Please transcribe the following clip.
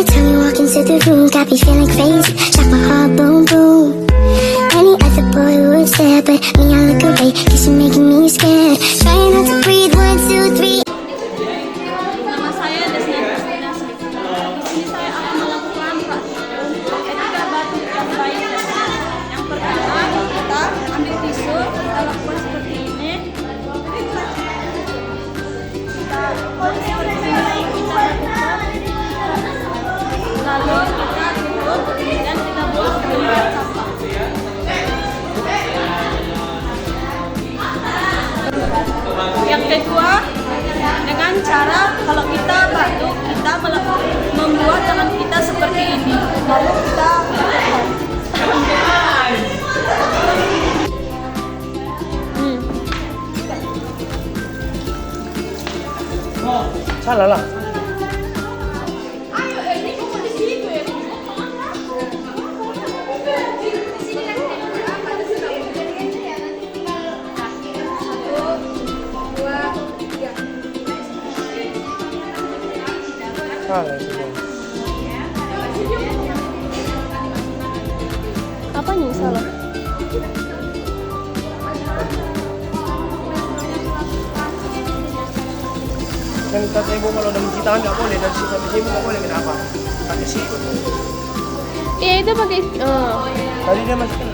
time you walk into the room, got me feeling crazy, shock my heart, boom, boom. Any other boy would stare, but me, I look away, cause you're making me scared. Trying not to breathe, 1, 2, 3. Nama saya Desna Destinasi. Di sini saya akan melakukan etika batuk yang baik dan benar. Yang pertama, kita ambil tisu, kita lakukan seperti ini. Kita seperti ini, kita lakukan. Lalu kita tutup, kemudian kita buang ke tempat sampah. Yang kedua, dengan cara kalau kita batuk, kita membuat tangan kita seperti ini. Lalu kita salah lah. Salah itu. Apanya yang salah? Kan kata ibu kalau udah mencuci tangan nggak boleh, dari sampai sini nggak boleh, kenapa? Pakai sikut. Iya itu pakai. Tadi dia masukin.